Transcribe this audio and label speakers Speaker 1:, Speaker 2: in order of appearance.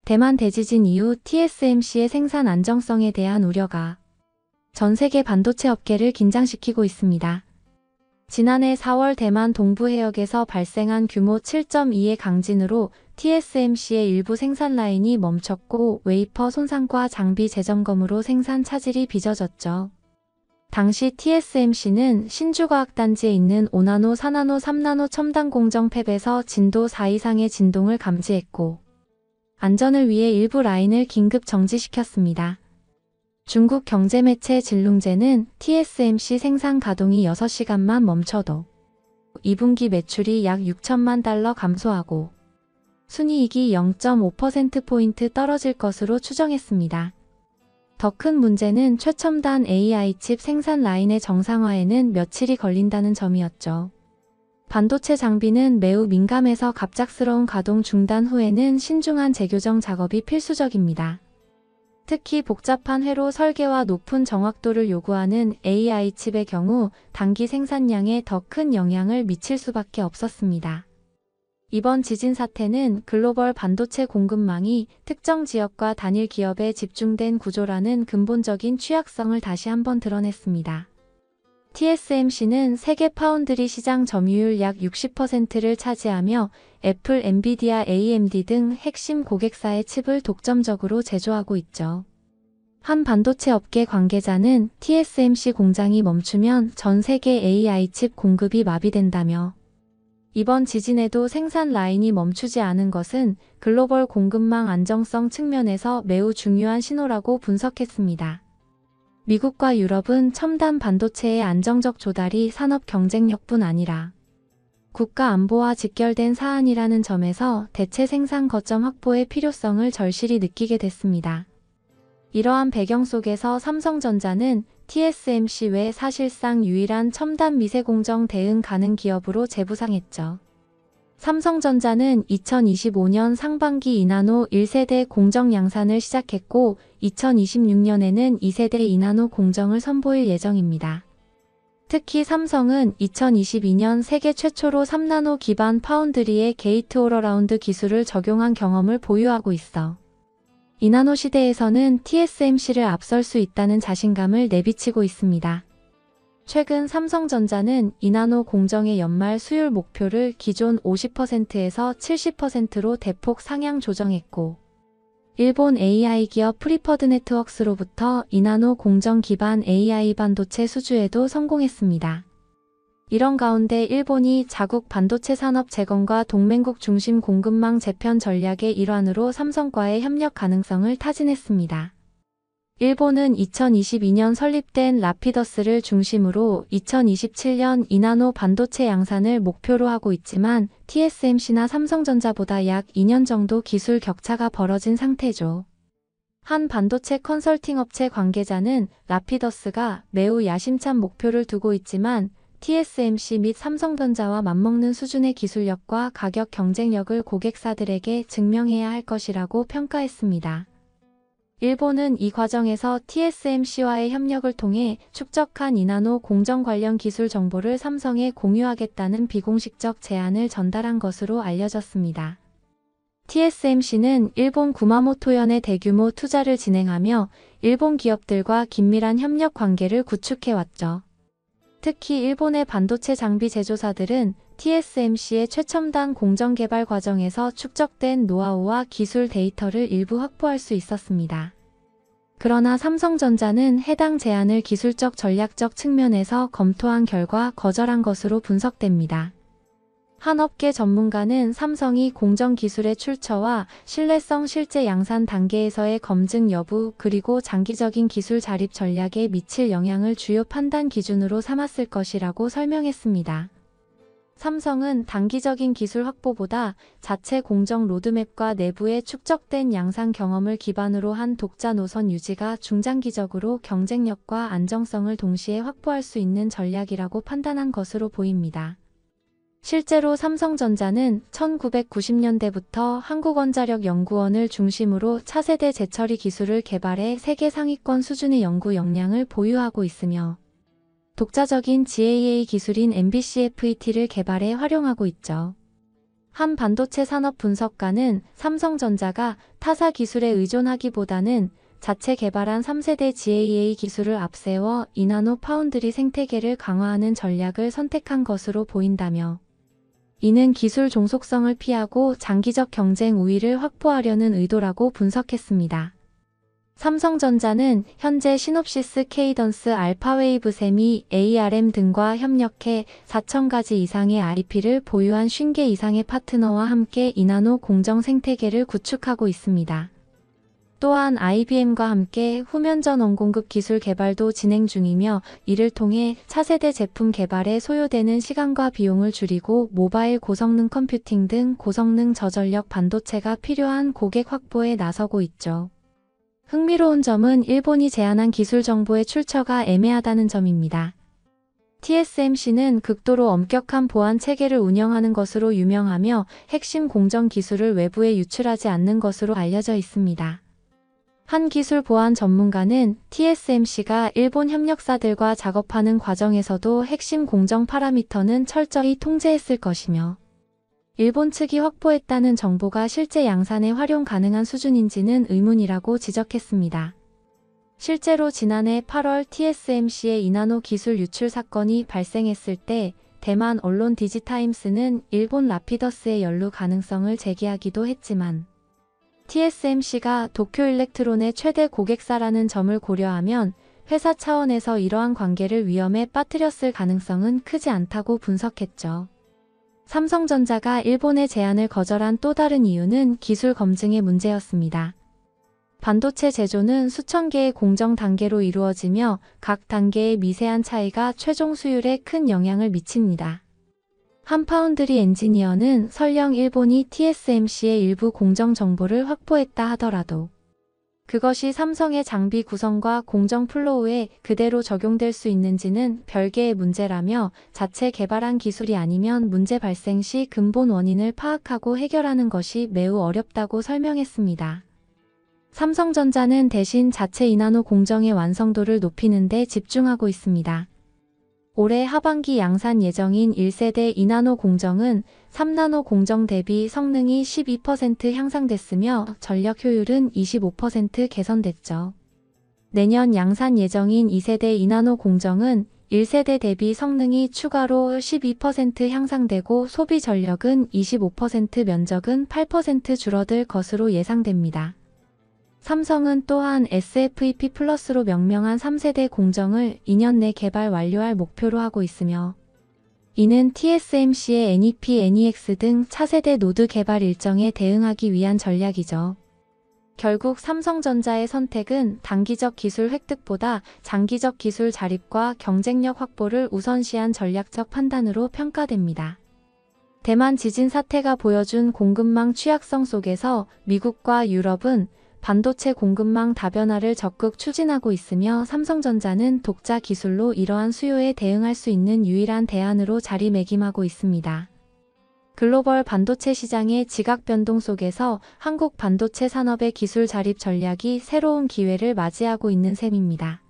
Speaker 1: 대만 대지진 이후 TSMC의 생산 안정성에 대한 우려가 전 세계 반도체 업계를 긴장시키고 있습니다. 지난해 4월 대만 동부 해역에서 발생한 규모 7.2의 강진으로 TSMC의 일부 생산 라인이 멈췄고 웨이퍼 손상과 장비 재점검으로 생산 차질이 빚어졌죠. 당시 TSMC는 신주과학단지에 있는 5나노, 4나노, 3나노 첨단 공정 팹에서 진도 4 이상의 진동을 감지했고 안전을 위해 일부 라인을 긴급 정지시켰습니다. 중국 경제매체 진룽제는 TSMC 생산 가동이 6시간만 멈춰도 2분기 매출이 약 6천만 달러 감소하고 순이익이 0.5%포인트 떨어질 것으로 추정했습니다. 더 큰 문제는 최첨단 AI 칩 생산 라인의 정상화에는 며칠이 걸린다는 점이었죠. 반도체 장비는 매우 민감해서 갑작스러운 가동 중단 후에는 신중한 재교정 작업이 필수적입니다. 특히 복잡한 회로 설계와 높은 정확도를 요구하는 AI 칩의 경우 단기 생산량에 더 큰 영향을 미칠 수밖에 없었습니다. 이번 지진 사태는 글로벌 반도체 공급망이 특정 지역과 단일 기업에 집중된 구조라는 근본적인 취약성을 다시 한번 드러냈습니다. TSMC는 세계 파운드리 시장 점유율 약 60%를 차지하며 애플, 엔비디아, AMD 등 핵심 고객사의 칩을 독점적으로 제조하고 있죠. 한 반도체 업계 관계자는 TSMC 공장이 멈추면 전 세계 AI 칩 공급이 마비된다며 이번 지진에도 생산 라인이 멈추지 않은 것은 글로벌 공급망 안정성 측면에서 매우 중요한 신호라고 분석했습니다. 미국과 유럽은 첨단 반도체의 안정적 조달이 산업 경쟁력뿐 아니라 국가 안보와 직결된 사안이라는 점에서 대체 생산 거점 확보의 필요성을 절실히 느끼게 됐습니다. 이러한 배경 속에서 삼성전자는 TSMC 외 사실상 유일한 첨단 미세공정 대응 가능 기업으로 재부상했죠. 삼성전자는 2025년 상반기 2나노 1세대 공정 양산을 시작했고 2026년에는 2세대 2나노 공정을 선보일 예정입니다. 특히 삼성은 2022년 세계 최초로 3나노 기반 파운드리의 게이트-올-어라운드 기술을 적용한 경험을 보유하고 있어 2나노 시대에서는 TSMC를 앞설 수 있다는 자신감을 내비치고 있습니다. 최근 삼성전자는 2나노 공정의 연말 수율 목표를 기존 50%에서 70%로 대폭 상향 조정했고 일본 AI 기업 프리퍼드 네트워크스로부터 2나노 공정 기반 AI 반도체 수주에도 성공했습니다. 이런 가운데 일본이 자국 반도체 산업 재건과 동맹국 중심 공급망 재편 전략의 일환으로 삼성과의 협력 가능성을 타진했습니다. 일본은 2022년 설립된 라피더스를 중심으로 2027년 2나노 반도체 양산을 목표로 하고 있지만 TSMC나 삼성전자보다 약 2년 정도 기술 격차가 벌어진 상태죠. 한 반도체 컨설팅 업체 관계자는 라피더스가 매우 야심찬 목표를 두고 있지만 TSMC 및 삼성전자와 맞먹는 수준의 기술력과 가격 경쟁력을 고객사들에게 증명해야 할 것이라고 평가했습니다. 일본은 이 과정에서 TSMC와의 협력을 통해 축적한 2나노 공정 관련 기술 정보를 삼성에 공유하겠다는 비공식적 제안을 전달한 것으로 알려졌습니다. TSMC는 일본 구마모토현에 대규모 투자를 진행하며 일본 기업들과 긴밀한 협력 관계를 구축해왔죠. 특히 일본의 반도체 장비 제조사들은 TSMC의 최첨단 공정 개발 과정에서 축적된 노하우와 기술 데이터를 일부 확보할 수 있었습니다. 그러나 삼성전자는 해당 제안을 기술적 전략적 측면에서 검토한 결과 거절한 것으로 분석됩니다. 한 업계 전문가는 삼성이 공정 기술의 출처와 신뢰성 실제 양산 단계에서의 검증 여부 그리고 장기적인 기술 자립 전략에 미칠 영향을 주요 판단 기준으로 삼았을 것이라고 설명했습니다. 삼성은 단기적인 기술 확보보다 자체 공정 로드맵과 내부의 축적된 양산 경험을 기반으로 한 독자 노선 유지가 중장기적으로 경쟁력과 안정성을 동시에 확보할 수 있는 전략이라고 판단한 것으로 보입니다. 실제로 삼성전자는 1990년대부터 한국원자력연구원을 중심으로 차세대 재처리 기술을 개발해 세계 상위권 수준의 연구 역량을 보유하고 있으며 독자적인 GAA 기술인 MBCFET를 개발해 활용하고 있죠. 한 반도체 산업 분석가는 삼성전자가 타사 기술에 의존하기보다는 자체 개발한 3세대 GAA 기술을 앞세워 2나노 파운드리 생태계를 강화하는 전략을 선택한 것으로 보인다며, 이는 기술 종속성을 피하고 장기적 경쟁 우위를 확보하려는 의도라고 분석했습니다. 삼성전자는 현재 시놉시스, 케이던스, 알파웨이브, 세미, ARM 등과 협력해 4,000가지 이상의 IP를 보유한 50개 이상의 파트너와 함께 2나노 공정 생태계를 구축하고 있습니다. 또한 IBM과 함께 후면전 원공급 기술 개발도 진행 중이며, 이를 통해 차세대 제품 개발에 소요되는 시간과 비용을 줄이고 모바일 고성능 컴퓨팅 등 고성능 저전력 반도체가 필요한 고객 확보에 나서고 있죠. 흥미로운 점은 일본이 제안한 기술 정보의 출처가 애매하다는 점입니다. TSMC는 극도로 엄격한 보안 체계를 운영하는 것으로 유명하며 핵심 공정 기술을 외부에 유출하지 않는 것으로 알려져 있습니다. 한 기술 보안 전문가는 TSMC가 일본 협력사들과 작업하는 과정에서도 핵심 공정 파라미터는 철저히 통제했을 것이며, 일본 측이 확보했다는 정보가 실제 양산에 활용 가능한 수준인지는 의문이라고 지적했습니다. 실제로 지난해 8월 TSMC의 2나노 기술 유출 사건이 발생했을 때 대만 언론 디지타임스는 일본 라피더스의 연루 가능성을 제기하기도 했지만, TSMC가 도쿄일렉트론의 최대 고객사라는 점을 고려하면 회사 차원에서 이러한 관계를 위험에 빠뜨렸을 가능성은 크지 않다고 분석했죠. 삼성전자가 일본의 제안을 거절한 또 다른 이유는 기술 검증의 문제였습니다. 반도체 제조는 수천 개의 공정 단계로 이루어지며 각 단계의 미세한 차이가 최종 수율에 큰 영향을 미칩니다. 한 파운드리 엔지니어는 설령 일본이 TSMC의 일부 공정 정보를 확보했다 하더라도 그것이 삼성의 장비 구성과 공정 플로우에 그대로 적용될 수 있는지는 별개의 문제라며, 자체 개발한 기술이 아니면 문제 발생 시 근본 원인을 파악하고 해결하는 것이 매우 어렵다고 설명했습니다. 삼성전자는 대신 자체 2나노 공정의 완성도를 높이는 데 집중하고 있습니다. 올해 하반기 양산 예정인 1세대 2나노 공정은 3나노 공정 대비 성능이 12% 향상됐으며 전력 효율은 25% 개선됐죠. 내년 양산 예정인 2세대 2나노 공정은 1세대 대비 성능이 추가로 12% 향상되고 소비 전력은 25%, 면적은 8% 줄어들 것으로 예상됩니다. 삼성은 또한 SFEP 플러스로 명명한 3세대 공정을 2년 내 개발 완료할 목표로 하고 있으며, 이는 TSMC의 NEP, NEX 등 차세대 노드 개발 일정에 대응하기 위한 전략이죠. 결국 삼성전자의 선택은 단기적 기술 획득보다 장기적 기술 자립과 경쟁력 확보를 우선시한 전략적 판단으로 평가됩니다. 대만 지진 사태가 보여준 공급망 취약성 속에서 미국과 유럽은 반도체 공급망 다변화를 적극 추진하고 있으며, 삼성전자는 독자 기술로 이러한 수요에 대응할 수 있는 유일한 대안으로 자리매김하고 있습니다. 글로벌 반도체 시장의 지각 변동 속에서 한국 반도체 산업의 기술 자립 전략이 새로운 기회를 맞이하고 있는 셈입니다.